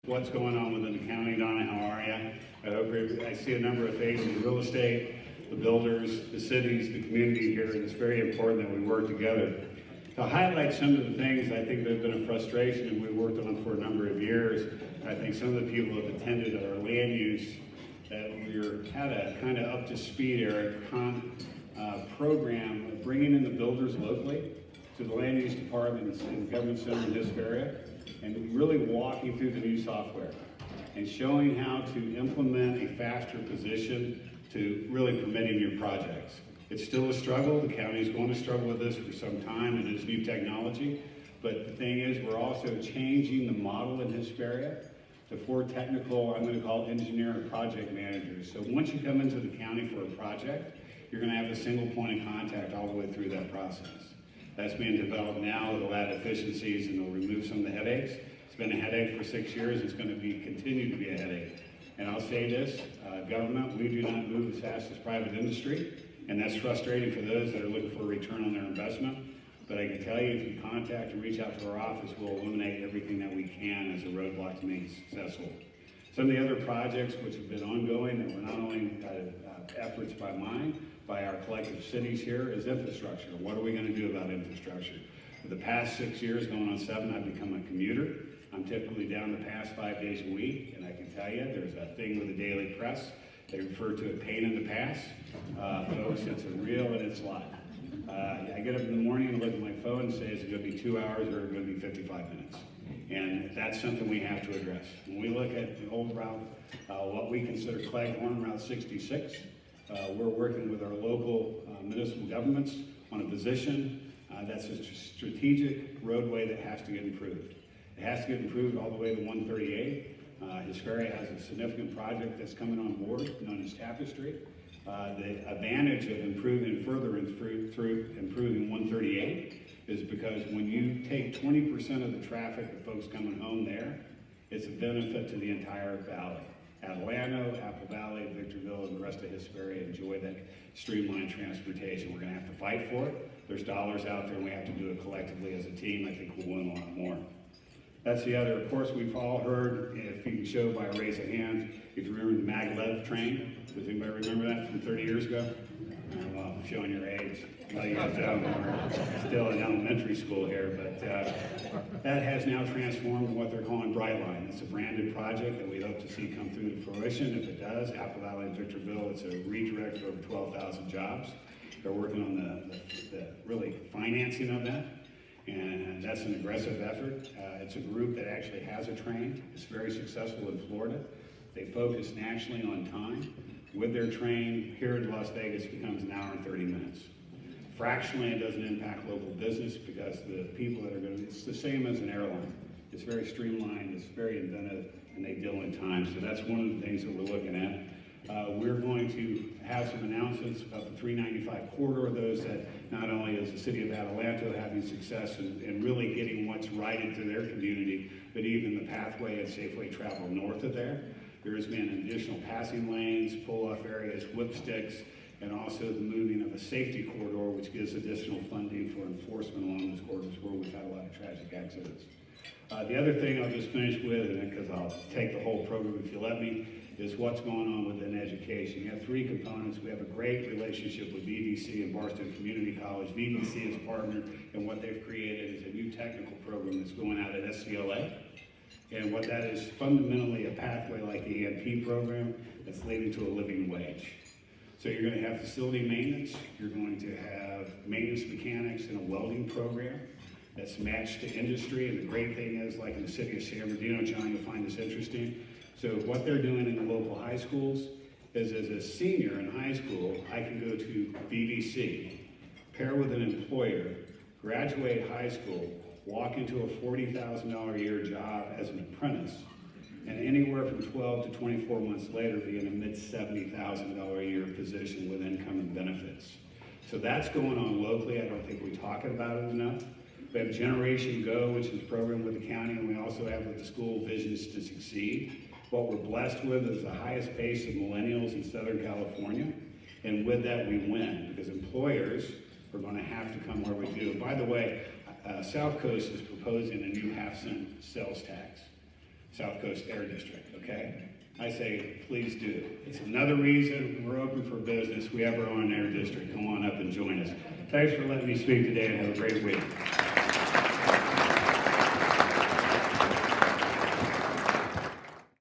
What's going on within the county? Donna, how are you? I see a number of faces in real estate, the builders, the cities, the community here, and it's very important that we work together. To highlight some of the things I think that have been a frustration and we worked on for a number of years, I think some of the people have attended our land use that we're at a kind of up to speed era program of bringing in the builders locally to the land use departments and government center in this area, and really walking through the new software and showing how to implement a faster position to really permitting your projects. It's still a struggle. The county is going to struggle with this for some time, and it's new technology. But the thing is, we're also changing the model in this area to 4 technical, I'm going to call it engineer and project managers. So once you come into the county for a project, you're going to have a single point of contact all the way through that process. That's being developed now. It'll add efficiencies and it'll remove some of the headaches. It's been a headache for 6 years. It's going to continue to be a headache. And I'll say this, government, we do not move as fast as private industry, and that's frustrating for those that are looking for a return on their investment. But I can tell you, if you contact and reach out to our office, we'll eliminate everything that we can as a roadblock to being successful. Some of the other projects which have been ongoing that were not only efforts by mine, by our collective cities here, is infrastructure. What are we going to do about infrastructure? For the past 6 years, going on 7, I've become a commuter. I'm typically down the past 5 days a week, and I can tell you, there's a thing with the daily press. They refer to it pain in the pass. Folks, it's a real and it's live. I get up in the morning and look at my phone and say, is it going to be 2 hours or is it going to be 55 minutes? And that's something we have to address. When we look at the old route, what we consider Cleghorn Route 66, we're working with our local municipal governments on a position that's a strategic roadway that has to get improved. It has to get improved all the way to 138. Hesperia has a significant project that's coming on board known as Tapestry. The advantage of improving 138 is because when you take 20% of the traffic of folks coming home there, it's a benefit to the entire valley. Adelanto, Apple Valley, Victorville, and the rest of Hesperia enjoy that streamlined transportation. We're going to have to fight for it. There's dollars out there, and we have to do it collectively as a team. I think we'll win a lot more. That's the other. Of course, we've all heard, if you can show by a raise of hands, if you remember the maglev train. Does anybody remember that from 30 years ago? Well, showing your age. Well, you guys don't. We're still in elementary school here, but that has now transformed to what they're calling Brightline. It's a branded project that we hope to see come through to fruition. If it does, Apple Valley and Victorville, it's a redirect for over 12,000 jobs. They're working on the really financing of that. And that's an aggressive effort. It's a group that actually has a train. It's very successful in Florida. They focus nationally on time. With their train, here in Las Vegas becomes an hour and 30 minutes. Fractionally, it doesn't impact local business because the people that are going to, it's the same as an airline. It's very streamlined, it's very inventive, and they deal in time. So that's one of the things that we're looking at. We're going to have some announcements about the 395 corridor, those that not only is the city of Adelanto having success in really getting what's right into their community, but even the pathway and safely travel north of there. There's been additional passing lanes, pull-off areas, whip sticks, and also the moving of a safety corridor, which gives additional funding for enforcement along those corridors where we've had a lot of tragic accidents. The other thing I'll just finish with, because I'll take the whole program if you let me, is what's going on within education. You have 3 components. We have a great relationship with VDC and Barstow Community College. VDC is a partner, and what they've created is a new technical program that's going out at SCLA. And what that is fundamentally a pathway like the EMP program that's leading to a living wage. So you're going to have facility maintenance, you're going to have maintenance mechanics and a welding program that's matched to industry. And the great thing is, like in the city of San Bernardino, John, you'll find this interesting. So what they're doing in the local high schools is, as a senior in high school, I can go to VDC, pair with an employer, graduate high school, walk into a $40,000 a year job as an apprentice, and anywhere from 12 to 24 months later be in a mid-$70,000 a year position with income and benefits. So that's going on locally. I don't think we're talking about it enough. We have Generation Go, which is a program with the county, and we also have with the school Visions to Succeed. What we're blessed with is the highest pace of millennials in Southern California, and with that we win, because employers are going to have to come where we do. By the way, South Coast is proposing a new half-cent sales tax. South Coast Air District, okay? I say, please do. It's another reason we're open for business. We have our own air district. Come on up and join us. Thanks for letting me speak today, and have a great week.